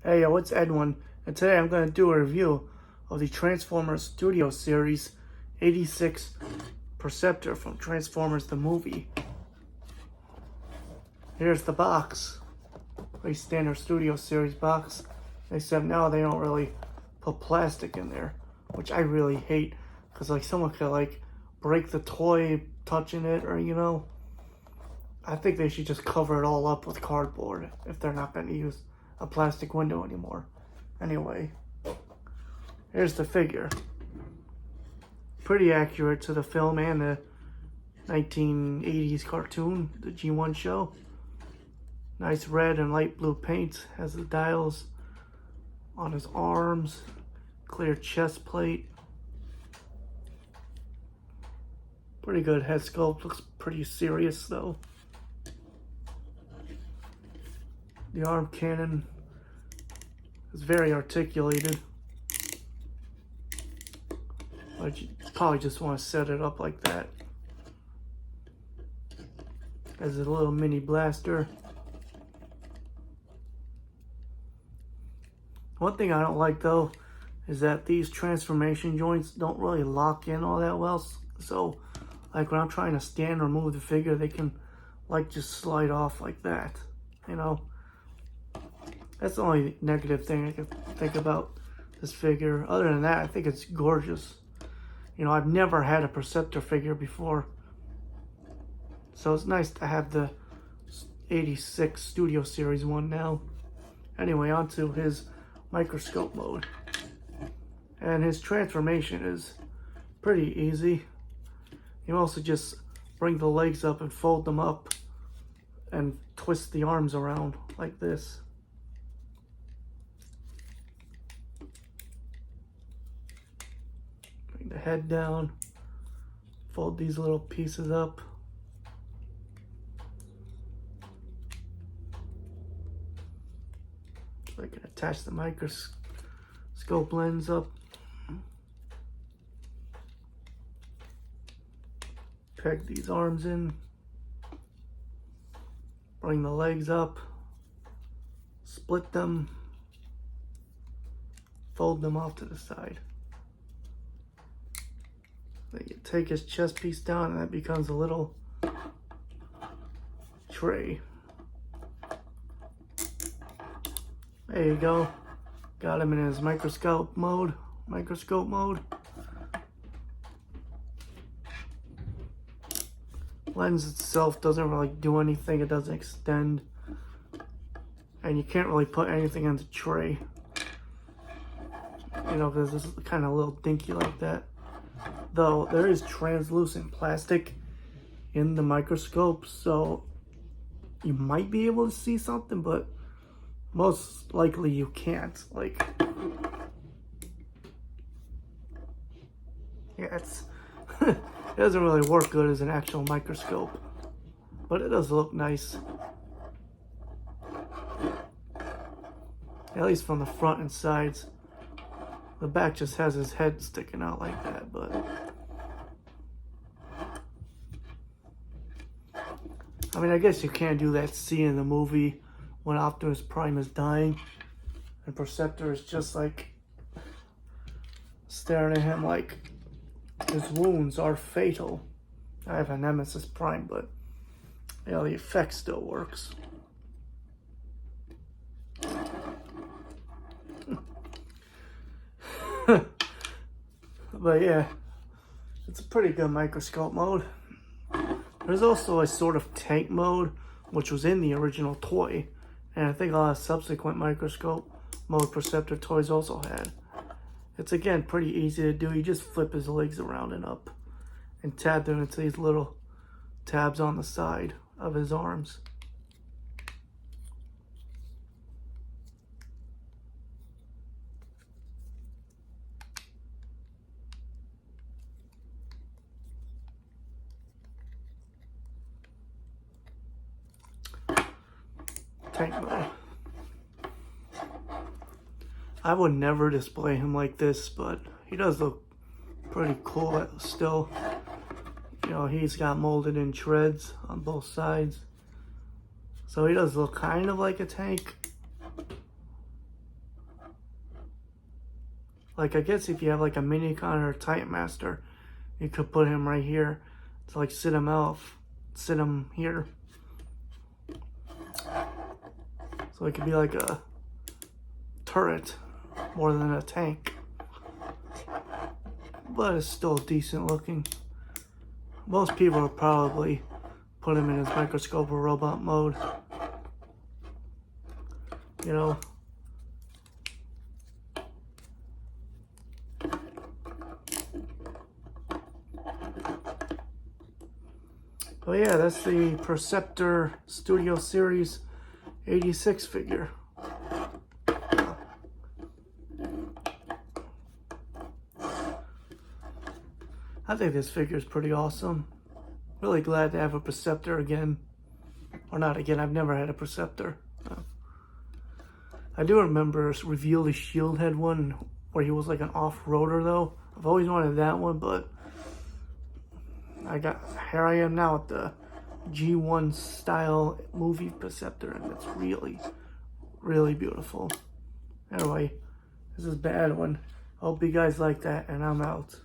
Hey, yo, it's Edwin, and today I'm going to do a review of the Transformers Studio Series 86 Perceptor from Transformers the movie. Here's the box. Pretty standard Studio Series box, except now they don't really put plastic in there, which I really hate, because like someone could like break the toy touching it, or I think they should just cover it all up with cardboard if they're not going to use a plastic window anymore. Anyway, here's the figure. Pretty accurate to the film and the 1980s cartoon, the G1 show. Nice red and light blue paint. Has the dials on his arms. Clear chest plate. Pretty good head sculpt. Looks pretty serious though. The arm cannon is very articulated. But you probably just want to set it up like that. As a little mini blaster. One thing I don't like though is that these transformation joints don't really lock in all that well. So like when I'm trying to stand or move the figure, they can like just slide off like that, That's the only negative thing I can think about this figure. Other than that, I think it's gorgeous. I've never had a Perceptor figure before. So it's nice to have the 86 Studio Series one now. Anyway, on to his microscope mode. And his transformation is pretty easy. You also just bring the legs up and fold them up and twist the arms around like this. Bring the head down, fold these little pieces up. So I can attach the microscope lens up. Peg these arms in. Bring the legs up. Split them. Fold them off to the side. Then you take his chest piece down and that becomes a little tray. There you go. Got him in his microscope mode. Lens itself doesn't really do anything. It doesn't extend. And you can't really put anything in the tray. Because it's kind of a little dinky like that. Though there is translucent plastic in the microscope, so you might be able to see something, but most likely you can't. It's it doesn't really work good as an actual microscope, but it does look nice. At least from the front and sides. The back just has his head sticking out like that, but I guess you can't do that scene in the movie when Optimus Prime is dying and Perceptor is just like staring at him like his wounds are fatal. I have a Nemesis Prime, but the effect still works. But yeah, it's a pretty good microscope mode. There's also a sort of tank mode, which was in the original toy, and I think a lot of subsequent microscope mode Perceptor toys also had. It's again pretty easy to do. You just flip his legs around and up and tab them into these little tabs on the side of his arms. Tank mode. I would never display him like this, but he does look pretty cool still. He's got molded in treads on both sides. So he does look kind of like a tank. like, I guess if you have like a Minicon or a Titan Master, you could put him right here to like sit him here. So it could be like a turret more than a tank. But it's still decent looking. Most people would probably put him in his microscope or robot mode. You know. But yeah, that's the Perceptor Studio Series 86 figure. I think this figure is pretty awesome. Really glad to have a Perceptor again. Or not again, I've never had a Perceptor. I do remember Reveal the Shield had one where he was like an off-roader though. I've always wanted that one, but here I am now with the G1 style movie Perceptor, and it's really, really beautiful. Anyway, this is a bad one. Hope you guys like that, and I'm out.